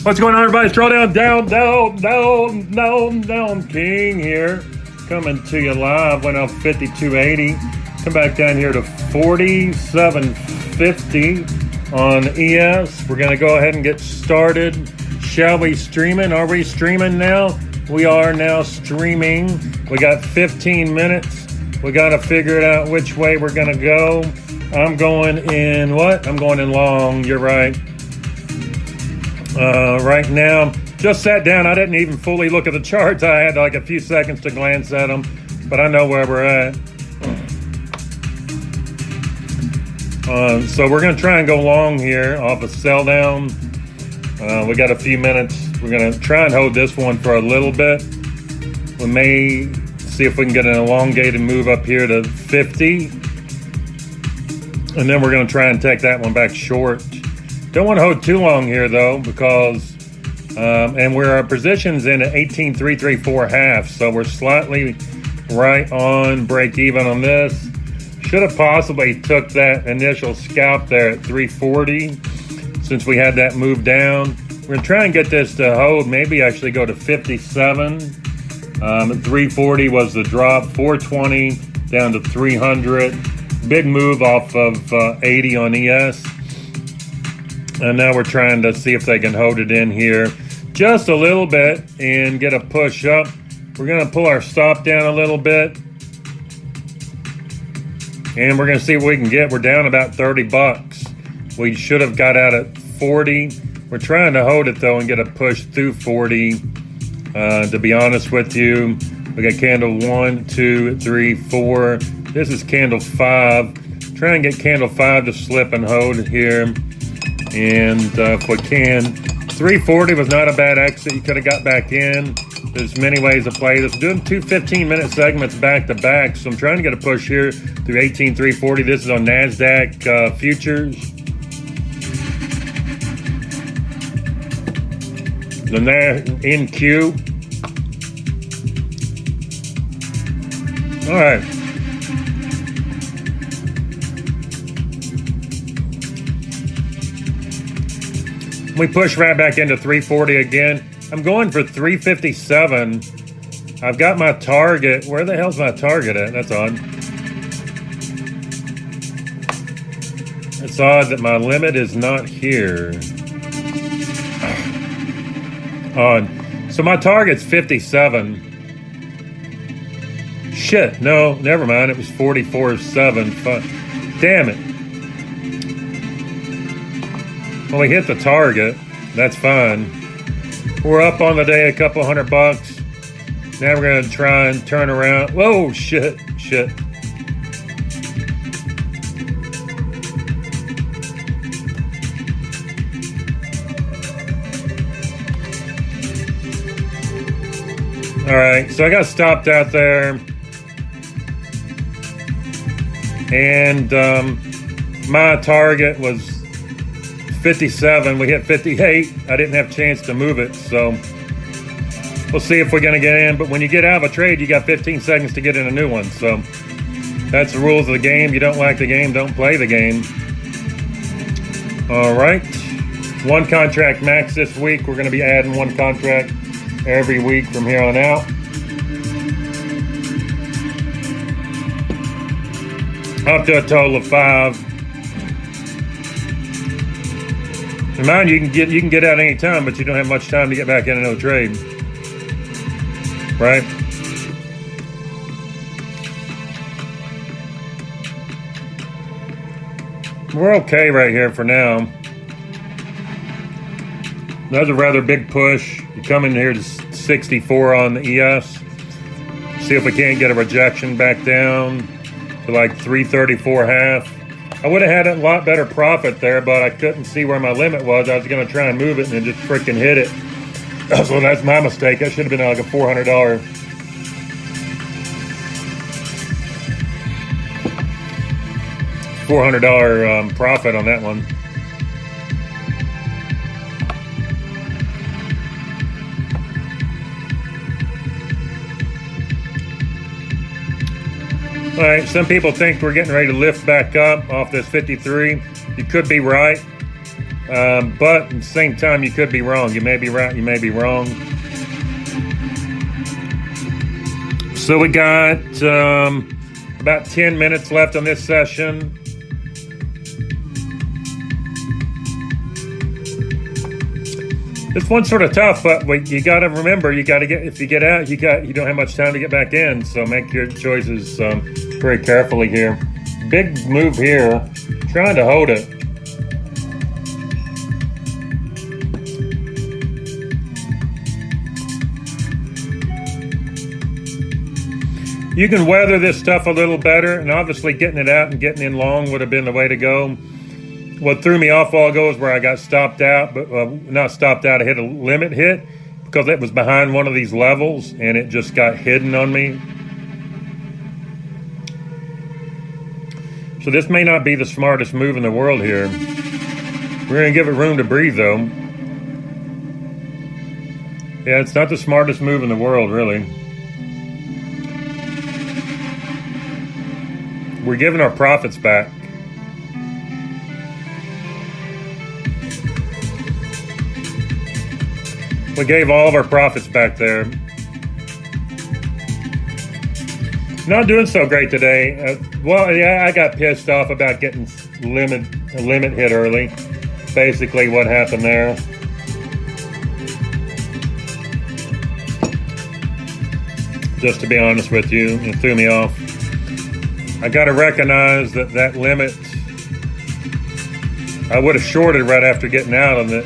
What's going on, everybody? It's DrawDownKing here, coming to you live. Went off 5280, come back down here to 4750 on ES. We're going to go ahead and get started. Shall we streaming? Are we streaming now? We are now streaming. We got 15 minutes. We got to figure it out which way we're going to go. I'm going in what? I'm going in long. You're right. Right now, just sat down. I didn't even fully look at the charts. I had like a few seconds to glance at them, but I know where we're at. So we're going to try and go long here off a sell down. We got a few minutes. We're going to try and hold this one for a little bit. We may see if we can get an elongated move up here to 50. And then we're going to try and take that one back short. Don't want to hold too long here, though, because, and our position's in at 18,334 half, so we're slightly right on break even on this. Should have possibly took that initial scalp there at 340 since we had that move down. We're going to try and get this to hold, maybe actually go to 57. 340 was the drop, 420 down to 300. Big move off of 80 on ES. And now we're trying to see if they can hold it in here just a little bit and get a push up. We're going to pull our stop down a little bit. And we're going to see what we can get. We're down about 30 bucks. We should have got out at 40. We're trying to hold it, though, and get a push through 40. To be honest with you, we got candle 1, 2, 3, 4. This is candle 5. Try and get candle 5 to slip and hold here. And if we can, 340 was not a bad exit. You could have got back in. There's many ways to play this. Doing two 15-minute segments back to back, so I'm trying to get a push here through 18,340. This is on NASDAQ futures. The NQ. All right. We push right back into 340 again. I'm going for 357. I've got my target. Where the hell's my target at? That's odd. It's odd that my limit is not here. Odd. So my target's 57. Shit. No, never mind. It was 44.7. Damn it. Well, we hit the target. That's fine. We're up on the day a couple $100. Now we're going to try and turn around. Whoa, shit. All right, so I got stopped out there. And my target was 57. We hit 58. I didn't have a chance to move it, so we'll see if we're going to get in. But when you get out of a trade, you got 15 seconds to get in a new one. So that's the rules of the game. You don't like the game, don't play the game. All right. One contract max this week. We're going to be adding one contract every week from here on out. Up to a total of 5. And mind you, you can get out any time, but you don't have much time to get back in another trade, right? We're okay right here for now. That's a rather big push. You come in here to 64 on the ES. See if we can't get a rejection back down to like 334 half. I would have had a lot better profit there, but I couldn't see where my limit was. I was going to try and move it and then just freaking hit it. So that's my mistake. That should have been like a $400. $400 profit on that one. All right, some people think we're getting ready to lift back up off this 53. You could be right. but at the same time, you could be wrong. You may be right, you may be wrong. So we got about 10 minutes left on this session. This one's sort of tough, but you got to remember, you got to get, if you get out, you don't have much time to get back in. So make your choices very carefully here. Big move here, trying to hold it. You can weather this stuff a little better, and obviously getting it out and getting in long would have been the way to go. What threw me off all ago is where I got stopped out, but not stopped out, I hit a limit hit because it was behind one of these levels and it just got hidden on me. So this may not be the smartest move in the world here. We're going to give it room to breathe though. Yeah, it's not the smartest move in the world, really. We're giving our profits back. We gave all of our profits back there. Not doing so great today. Well, yeah, I got pissed off about getting a limit hit early. Basically what happened there. Just to be honest with you, it threw me off. I got to recognize that limit, I would have shorted right after getting out on it.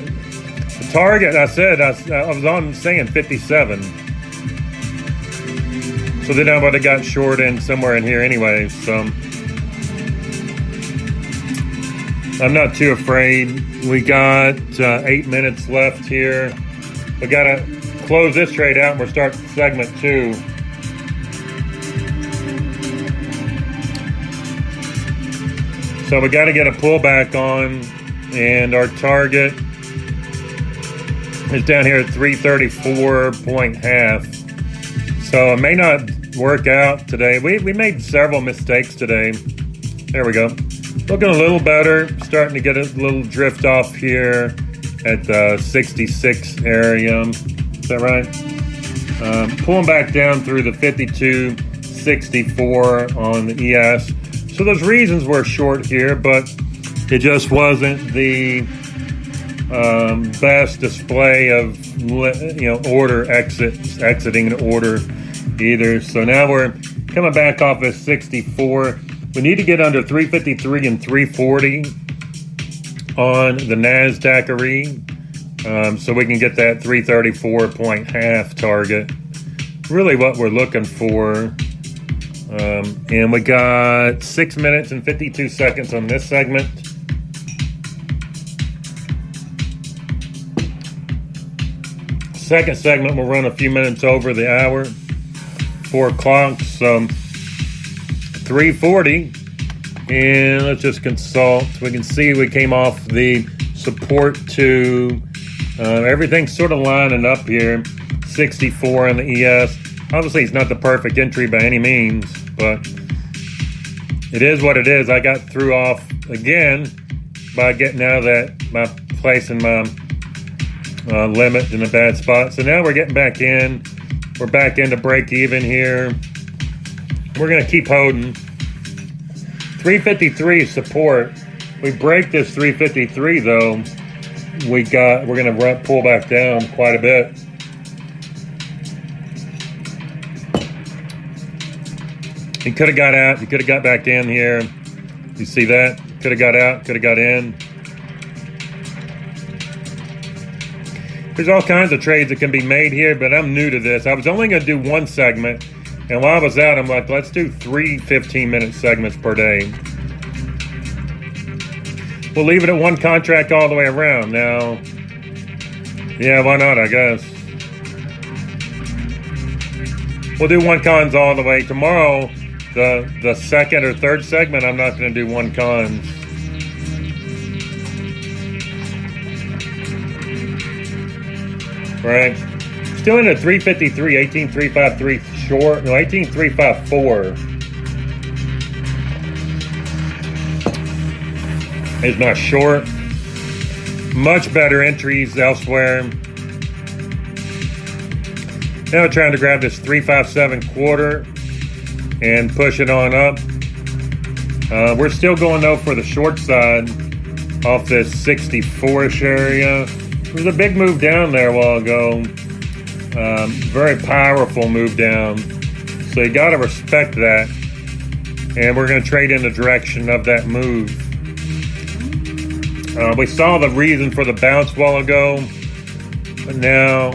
The target, I said, I was on saying 57. So then I would have got short in somewhere in here anyway. So I'm not too afraid. We got 8 minutes left here. We got to close this trade out and we'll start segment 2. So we got to get a pullback on, and our target is down here at 334.5. So it may not work out today. We made several mistakes today. There we go. Looking a little better. Starting to get a little drift off here at the 66 area. Is that right? Pulling back down through the 52.64 on the ES. So those reasons were short here, but it just wasn't the best display of order exiting an order either. So now we're coming back off at 64. We need to get under 353 and 340 on the NASDAQ so we can get that 334.5 target. Really what we're looking for. And we got 6 minutes and 52 seconds on this segment. Second segment will run a few minutes over the hour, 4 o'clock, so 340. And let's just consult. We can see we came off the support to everything's sort of lining up here. 64 on the ES. Obviously, it's not the perfect entry by any means, but it is what it is. I got threw off again by getting out of my placing my limit in a bad spot. So now we're getting back in. We're back into break even here. We're going to keep holding. 353 support. We break this 353 though. We're going to pull back down quite a bit. He could have got out. He could have got back in here. You see that? Could have got out. Could have got in. There's all kinds of trades that can be made here, but I'm new to this. I was only going to do one segment, and while I was out, I'm like, let's do 3 15-minute segments per day. We'll leave it at one contract all the way around. Now, yeah, why not, I guess. We'll do one cons all the way. Tomorrow, the second or third segment, I'm not going to do one cons. Right. Still in at 353, 18,353 short. No, 18,354 is my short. much better entries elsewhere. Now we're trying to grab this 357 quarter and push it on up. We're still going though for the short side off this 64-ish area. There was a big move down there a while ago. Very powerful move down. So you got to respect that. And we're going to trade in the direction of that move. We saw the reason for the bounce a while ago. But now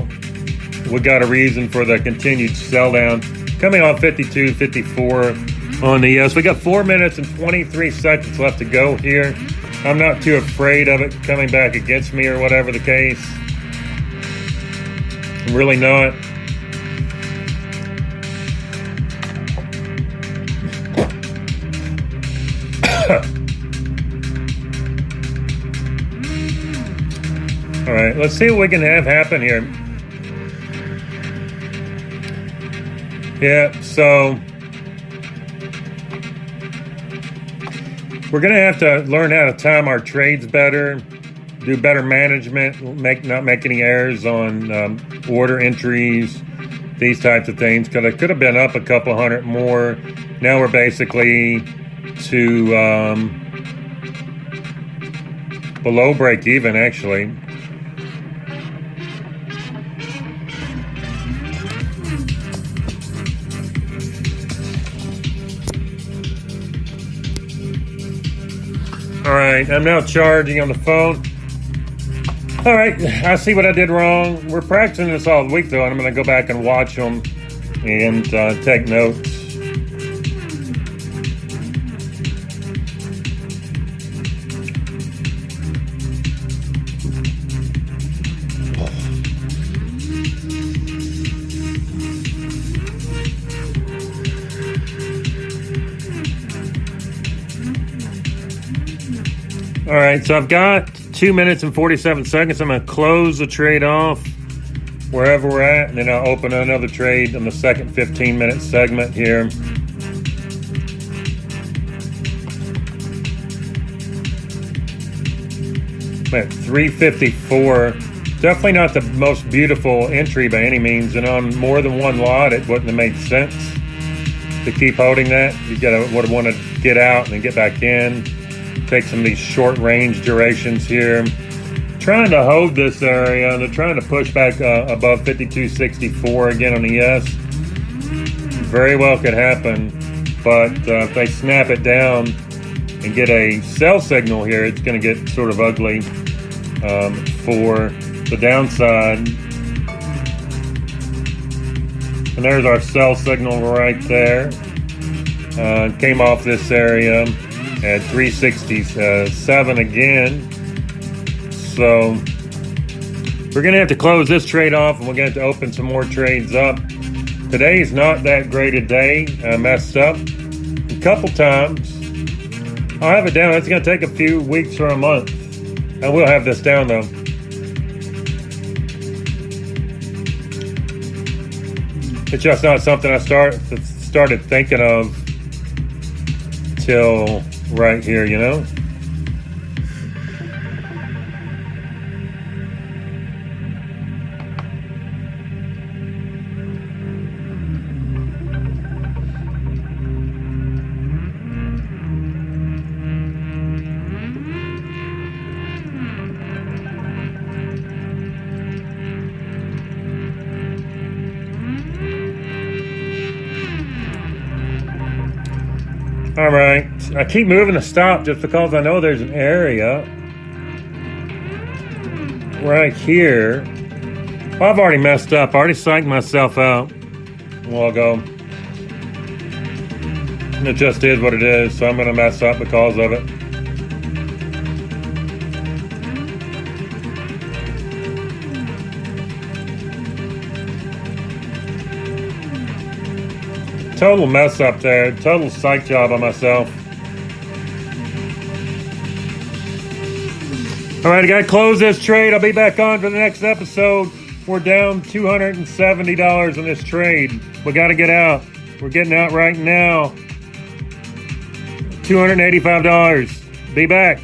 we got a reason for the continued sell down. Coming on 52, 54 on the ES. We got 4 minutes and 23 seconds left to go here. I'm not too afraid of it coming back against me or whatever the case. I'm really not. All right, let's see what we can have happen here. Yeah, so we're going to have to learn how to time our trades better, do better management, not make any errors on order entries, these types of things, because it could have been up a couple hundred more. Now we're basically to below break even, actually. All right, I'm now charging on the phone. All right, I see what I did wrong. We're practicing this all week, though, and I'm going to go back and watch them and take notes. All right, so I've got 2 minutes and 47 seconds. I'm going to close the trade off wherever we're at, and then I'll open another trade on the second 15-minute segment here. At 354, definitely not the most beautiful entry by any means, and on more than one lot, it wouldn't have made sense to keep holding that. You would have wanted to get out and then get back in. Take some of these short range durations here. Trying to hold this area. They're trying to push back above 52.64 again on the ES. Very well could happen, but if they snap it down and get a sell signal here, it's going to get sort of ugly for the downside. And there's our sell signal right there. Came off this area at 367 again. So we're going to have to close this trade off, and we're going to have to open some more trades up. Today is not that great a day. I messed up a couple times. I'll have it down. It's going to take a few weeks or a month. I will have this down, though. It's just not something I started thinking of till right here, you know? All right, I keep moving to stop just because I know there's an area right here. Well, I've already messed up. I already psyched myself out a while ago. And it just is what it is, so I'm going to mess up because of it. Total mess up there. Total psych job on myself. All right, I got to close this trade. I'll be back on for the next episode. We're down $270 on this trade. We got to get out. We're getting out right now. $285. Be back.